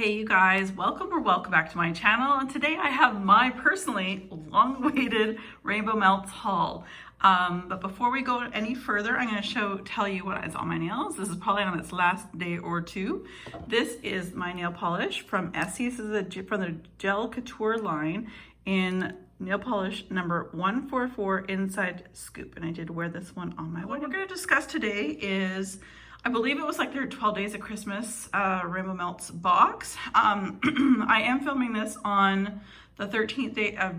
Hey you guys, welcome back to my channel, and today I have my personally long-awaited Rainbow Melts haul. But before we go any further, I'm going to tell you what is on my nails. This is probably on its last day or two. This is my nail polish from Essie. This is from the Gel Couture line in nail polish number 144 Inside Scoop, and I did wear this one on my wedding. What we're going to discuss today is, I believe it was like their 12 Days of Christmas Rainbow Melts box. I am filming this on the 13th day of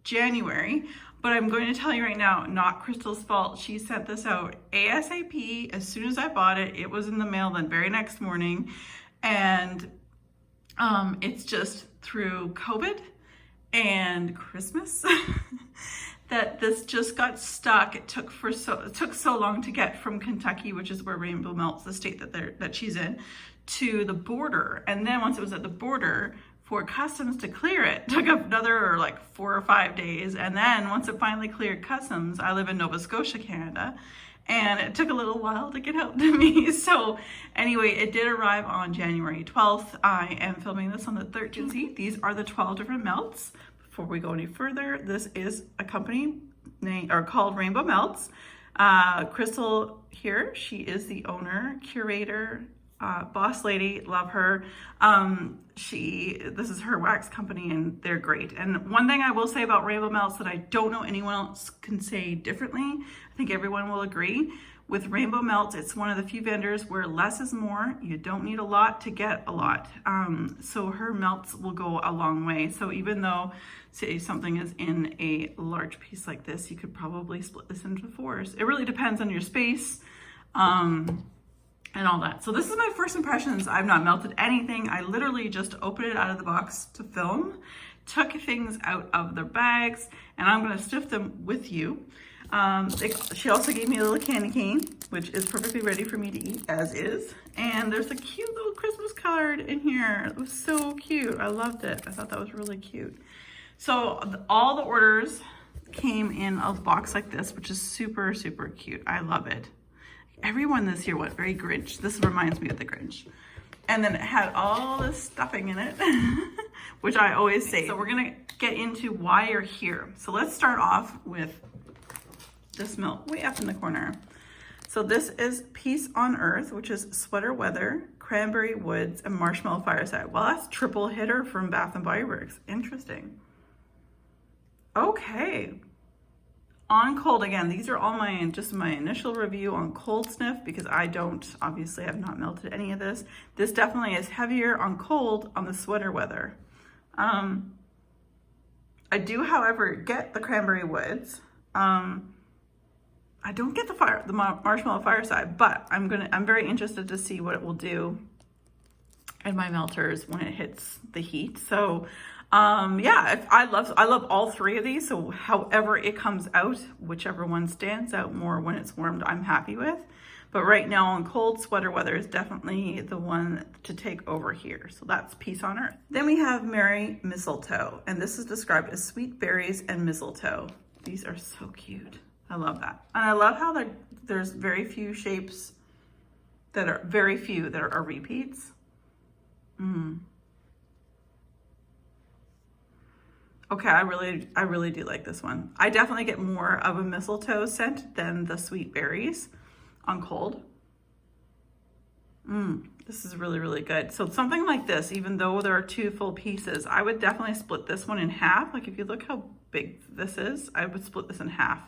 January, but I'm going to tell you right now, not Crystal's fault. She sent this out ASAP. As soon as I bought it, it was in the mail the very next morning. And it's just through COVID and Christmas that this just got stuck. It took so long to get from Kentucky, which is where Rainbow Melts, the state that she's in, to the border. And then once it was at the border, for customs to clear it took another like 4 or 5 days. And then once it finally cleared customs, I live in Nova Scotia, Canada, and it took a little while to get out to me. So anyway, it did arrive on January 12th. I am filming this on the 13th. These are the 12 different melts. Before we go any further, this is a company called Rainbow Melts. Crystal here, she is the owner, curator, boss lady, love her. This is her wax company and they're great. And one thing I will say about Rainbow Melts that I don't know anyone else can say differently, I think everyone will agree, with Rainbow Melts, it's one of the few vendors where less is more. You don't need a lot to get a lot. So her melts will go a long way. So even though, say, something is in a large piece like this, you could probably split this into 4s. It really depends on your space and all that. So this is my first impressions. I've not melted anything. I literally just opened it out of the box to film, took things out of their bags, and I'm gonna stiff them with you. She also gave me a little candy cane, which is perfectly ready for me to eat as is. And there's a cute little Christmas card in here. It was so cute. I loved it. I thought that was really cute. So all the orders came in a box like this, which is super, super cute. I love it. Everyone this year went very Grinch. This reminds me of the Grinch. And then it had all this stuffing in it, which I always say. So we're gonna get into why you're here. So let's start off with this melt way up in the corner. So this is Peace on Earth, which is Sweater Weather, Cranberry Woods, and Marshmallow Fireside. Well, that's triple hitter from Bath & Body Works. Interesting. Okay. On cold, again, these are all just my initial review on cold sniff, because I obviously have not melted any of this. This definitely is heavier on cold on the Sweater Weather. I do, however, get the Cranberry Woods. I don't get the Marshmallow Fireside, but I'm very interested to see what it will do in my melters when it hits the heat. So yeah, I love all 3 of these. So however it comes out, whichever one stands out more when it's warmed, I'm happy with. But right now on cold, Sweater Weather is definitely the one to take over here. So that's Peace on Earth. Then we have Merry Mistletoe, and this is described as sweet berries and mistletoe. These are so cute. I love that. And I love how there's very few shapes that are repeats. Okay, I really do like this one. I definitely get more of a mistletoe scent than the sweet berries on cold. This is really, really good. So something like this, even though there are 2 full pieces, I would definitely split this one in half. Like if you look how big this is, I would split this in half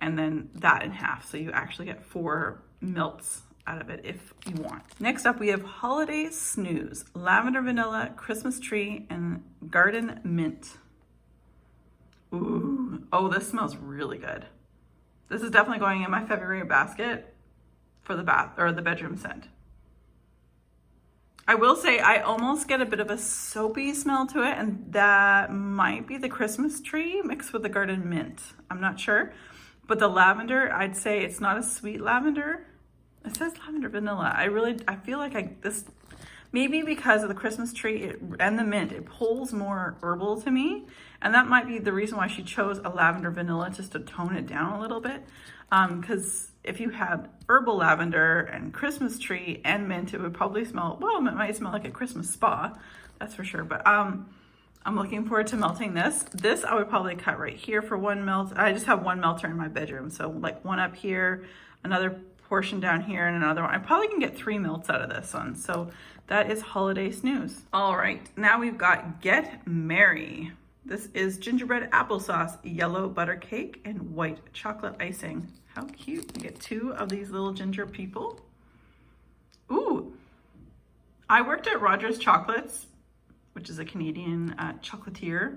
and then that in half. So you actually get 4 melts out of it if you want. Next up, we have Holiday Snooze, Lavender Vanilla, Christmas Tree, and Garden Mint. Ooh, oh, this smells really good. This is definitely going in my February basket for the bedroom scent. I will say I almost get a bit of a soapy smell to it, and that might be the Christmas Tree mixed with the Garden Mint. I'm not sure. But the lavender, I'd say it's not a sweet lavender. It says lavender vanilla. I feel like this, maybe because of the Christmas tree and the mint, it pulls more herbal to me. And that might be the reason why she chose a lavender vanilla, just to tone it down a little bit. Because if you had herbal lavender and Christmas tree and mint, it would probably smell, well, it might smell like a Christmas spa, that's for sure. But I'm looking forward to melting this. This I would probably cut right here for one melt. I just have one melter in my bedroom, so like one up here, another portion down here, and another one. I probably can get 3 melts out of this one. So that is Holiday Snooze. All right, now we've got Get Merry. This is gingerbread applesauce, yellow butter cake, and white chocolate icing. How cute. We get 2 of these little ginger people. Ooh, I worked at Rogers Chocolates, which is a Canadian chocolatier,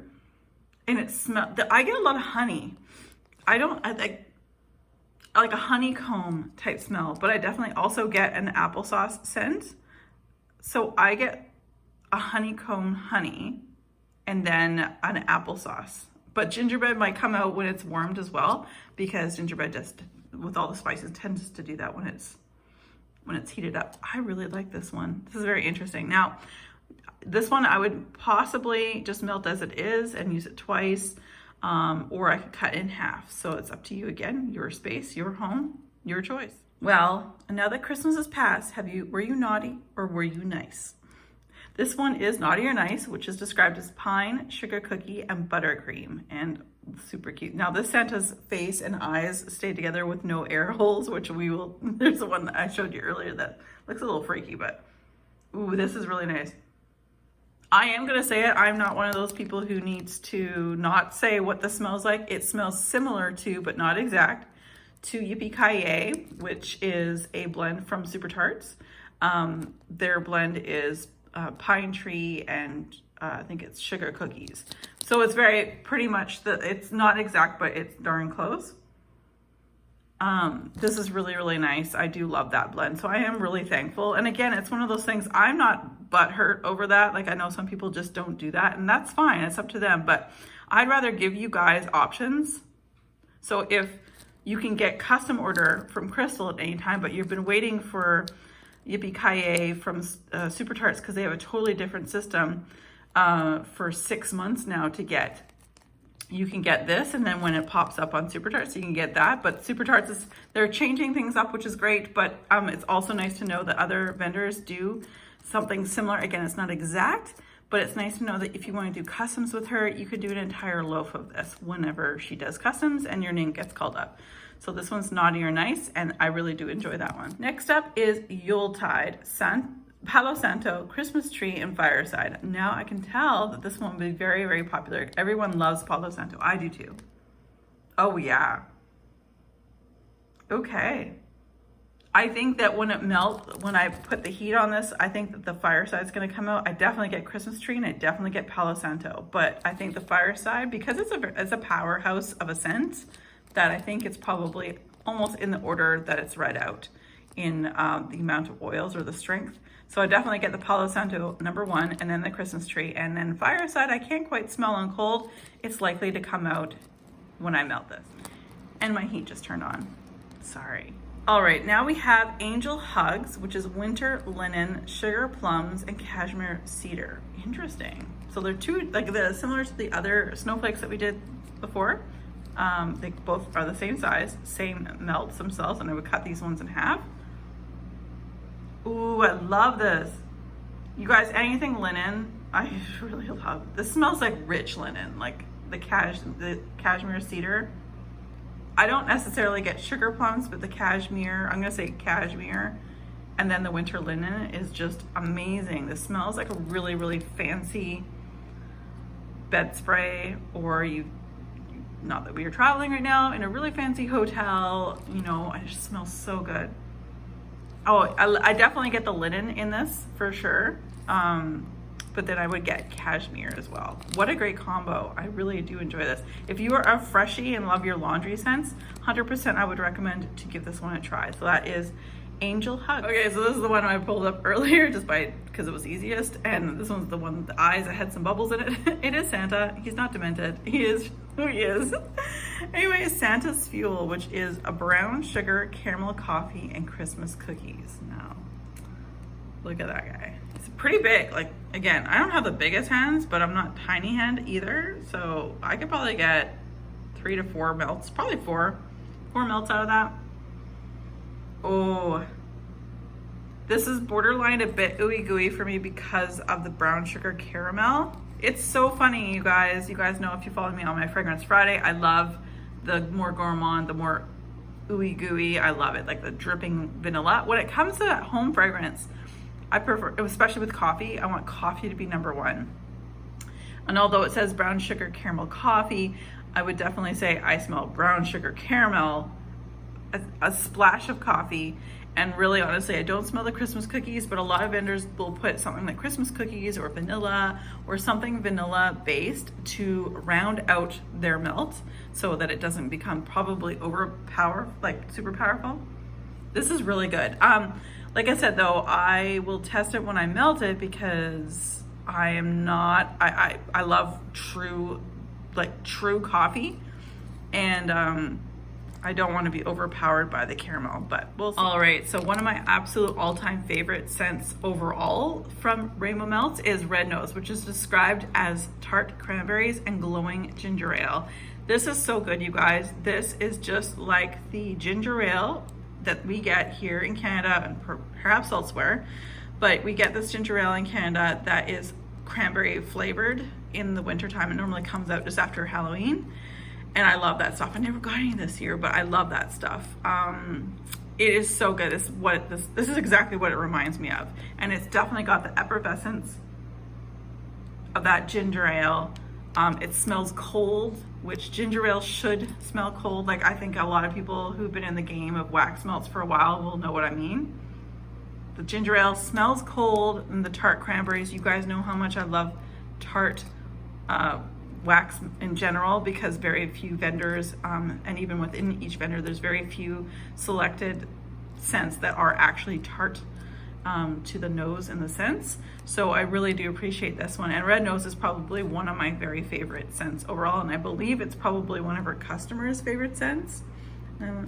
and it smelled, I get a lot of honey. I like a honeycomb type smell, but I definitely also get an applesauce scent. So I get a honeycomb honey and then an applesauce. But gingerbread might come out when it's warmed as well, because gingerbread just, with all the spices, tends to do that when it's heated up. I really like this one. This is very interesting. Now, this one I would possibly just melt as it is and use it twice, or I could cut in half. So it's up to you again, your space, your home, your choice. Well, now that Christmas has passed, were you naughty or were you nice? This one is Naughty or Nice, which is described as pine, sugar cookie, and buttercream, and super cute. Now this Santa's face and eyes stay together with no air holes, which there's the one that I showed you earlier that looks a little freaky, but ooh, this is really nice. I am gonna say it, I'm not one of those people who needs to not say what this smells like. It smells similar to, but not exact, to Yippee-Ki-Yay, which is a blend from Super Tarts. Their blend is pine tree and I think it's sugar cookies. So it's pretty much, it's not exact, but it's darn close. This is really, really nice. I do love that blend. So I am really thankful. And again, it's one of those things, I'm not butthurt over that. Like I know some people just don't do that, and that's fine. It's up to them. But I'd rather give you guys options. So if you can get custom order from Crystal at any time, but you've been waiting for Yippee-Ki-Yay from Super Tarts because they have a totally different system for 6 months now to get. You can get this, and then when it pops up on Super Tarts, you can get that. But Super Tarts, they're changing things up, which is great, but it's also nice to know that other vendors do something similar. Again, it's not exact, but it's nice to know that if you want to do customs with her, you could do an entire loaf of this whenever she does customs and your name gets called up. So this one's Naughty or Nice, and I really do enjoy that one. Next up is Yuletide, Palo Santo, Christmas Tree, and Fireside. Now I can tell that this one will be very, very popular. Everyone loves Palo Santo. I do too. Oh yeah. Okay. I think that when I put the heat on this, I think that the Fireside's gonna come out. I definitely get Christmas Tree and I definitely get Palo Santo, but I think the Fireside, because it's a powerhouse of a scent, that I think it's probably almost in the order that it's read out in the amount of oils or the strength. So I definitely get the Palo Santo #1, and then the Christmas Tree, and then Fireside I can't quite smell on cold. It's likely to come out when I melt this. And my heat just turned on, sorry. All right, now we have Angel Hugs, which is winter linen, sugar plums, and cashmere cedar. Interesting. So they're they're similar to the other snowflakes that we did before. They both are the same size, same melts themselves, and I would cut these ones in half. Ooh, I love this. You guys, anything linen, I really love. This smells like rich linen, like the cashmere cedar. I don't necessarily get sugar plums, but the cashmere, I'm gonna say cashmere, and then the winter linen is just amazing. This smells like a really, really fancy bed spray, or not that we are traveling right now, in a really fancy hotel, it just smells so good. Oh, I definitely get the linen in this for sure. But then I would get cashmere as well. What a great combo. I really do enjoy this. If you are a freshie and love your laundry scents, 100% I would recommend to give this one a try. So that is Angel Hug. Okay, so this is the one I pulled up earlier because it was easiest. And this one's the one with the eyes that had some bubbles in it. It is Santa. He's not demented. He is who he is. Anyway, Santa's Fuel, which is a brown sugar, caramel coffee, and Christmas cookies. Now, look at that guy. It's pretty big. Like, again, I don't have the biggest hands, but I'm not tiny hand either. So I could probably get 3 to 4 melts, probably 4 4 melts out of that. Oh, this is borderline a bit ooey gooey for me because of the brown sugar caramel. It's so funny, you guys. You guys know if you follow me on my Fragrance Friday, I love the more gourmand, the more ooey gooey. I love it, like the dripping vanilla. When it comes to home fragrance, I prefer, especially with coffee, I want coffee to be number one. And although it says brown sugar caramel coffee, I would definitely say I smell brown sugar caramel, a splash of coffee, and really honestly, I don't smell the Christmas cookies, but a lot of vendors will put something like Christmas cookies or vanilla or something vanilla based to round out their melt so that it doesn't become probably like super powerful. This is really good. Like I said though, I will test it when I melt it because I love true coffee, and I don't want to be overpowered by the caramel, but we'll see. All right, so one of my absolute all-time favorite scents overall from Rainbow Melts is Red Nose, which is described as tart cranberries and glowing ginger ale. This is so good, you guys. This is just like the ginger ale that we get here in Canada and perhaps elsewhere, but we get this ginger ale in Canada that is cranberry flavored in the wintertime. It normally comes out just after Halloween. And I love that stuff. I never got any this year, but I love that stuff. It is so good. This is exactly what it reminds me of. And it's definitely got the effervescence of that ginger ale. It smells cold, which ginger ale should smell cold. Like, I think a lot of people who've been in the game of wax melts for a while will know what I mean. The ginger ale smells cold, and the tart cranberries, you guys know how much I love tart wax in general, because very few vendors, and even within each vendor, there's very few selected scents that are actually tart to the nose and the scents. So I really do appreciate this one. And Red Nose is probably one of my very favorite scents overall, and I believe it's probably one of our customers' favorite scents.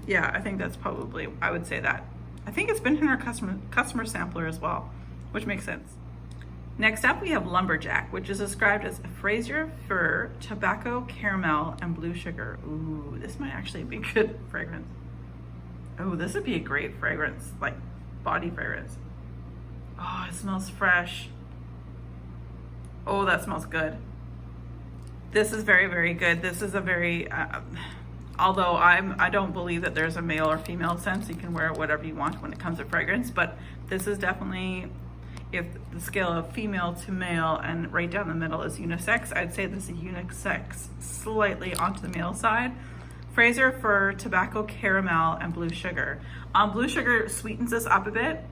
Yeah, I think that's probably, I would say that. I think it's been in our customer sampler as well, which makes sense. Next up, we have Lumberjack, which is described as Fraser fir, tobacco, caramel, and blue sugar. Ooh, this might actually be a good fragrance. Oh, this would be a great fragrance, like body fragrance. Oh, it smells fresh. Oh, that smells good. This is very, very good. This is a very, although I don't believe that there's a male or female scent, so you can wear whatever you want when it comes to fragrance, but this is definitely, if the scale of female to male and right down the middle is unisex, I'd say this is unisex slightly onto the male side. Fraser fir, tobacco, caramel, and blue sugar. Blue sugar sweetens this up a bit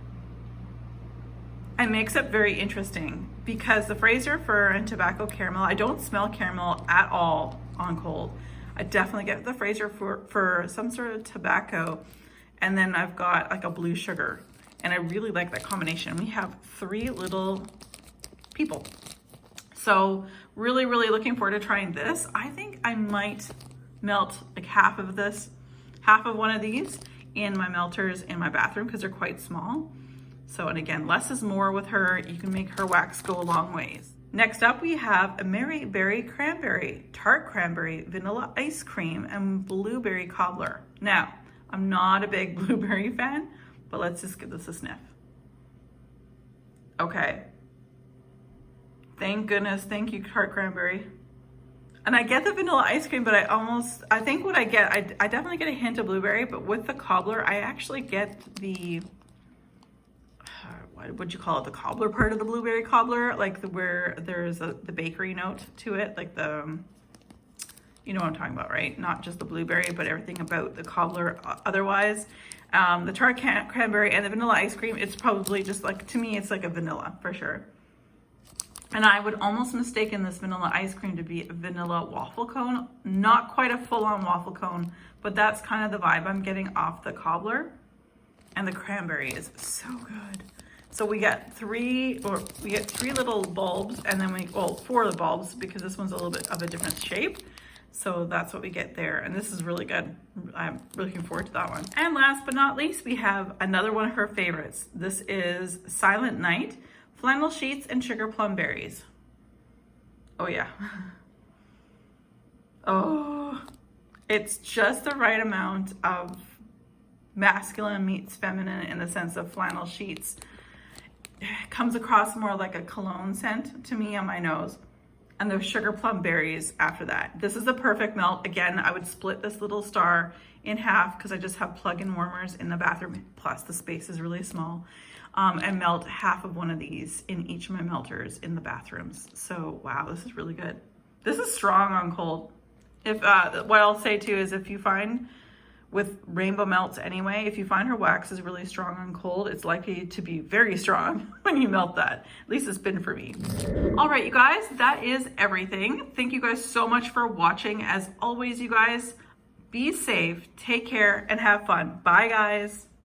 and makes it very interesting, because the Fraser fir and tobacco caramel, I don't smell caramel at all on cold. I definitely get the Fraser fir, some sort of tobacco, and then I've got like a blue sugar. And I really like that combination. We have 3 little people. So really, really looking forward to trying this. I think I might melt like half of one of these in my melters in my bathroom, because they're quite small. So, and again, less is more with her. You can make her wax go a long ways. Next up, we have a Mary Berry Cranberry, Tart Cranberry, Vanilla Ice Cream, and Blueberry Cobbler. Now, I'm not a big blueberry fan, but let's just give this a sniff. Okay. Thank goodness. Thank you, Tart Cranberry. And I get the vanilla ice cream, but I think what I get, I definitely get a hint of blueberry, but with the cobbler, I actually get the, what would you call it? The cobbler part of the blueberry cobbler, like where there's the bakery note to it, like the, you know what I'm talking about, right? Not just the blueberry, but everything about the cobbler otherwise. The tart cranberry and the vanilla ice cream, it's probably just like, to me, it's like a vanilla for sure. And I would almost mistaken this vanilla ice cream to be a vanilla waffle cone. Not quite a full-on waffle cone, but that's kind of the vibe I'm getting off the cobbler. And the cranberry is so good. So we get three little bulbs, and then 4 of the bulbs, because this one's a little bit of a different shape. So that's what we get there. And this is really good. I'm looking forward to that one. And last but not least, we have another one of her favorites. This is Silent Night, Flannel Sheets and Sugar Plum Berries. Oh yeah. Oh, It's just the right amount of masculine meets feminine in the sense of flannel sheets. It comes across more like a cologne scent to me on my nose. And the sugar plum berries after that. This is the perfect melt. Again, I would split this little star in half because I just have plug-in warmers in the bathroom. Plus the space is really small. And melt half of one of these in each of my melters in the bathrooms. So wow, this is really good. This is strong on cold. If what I'll say too is if you find with rainbow melts anyway, if you find her wax is really strong on cold, it's likely to be very strong when you melt that. At least it's been for me. All right, you guys, that is everything. Thank you guys so much for watching. As always, you guys, be safe, take care, and have fun. Bye, guys.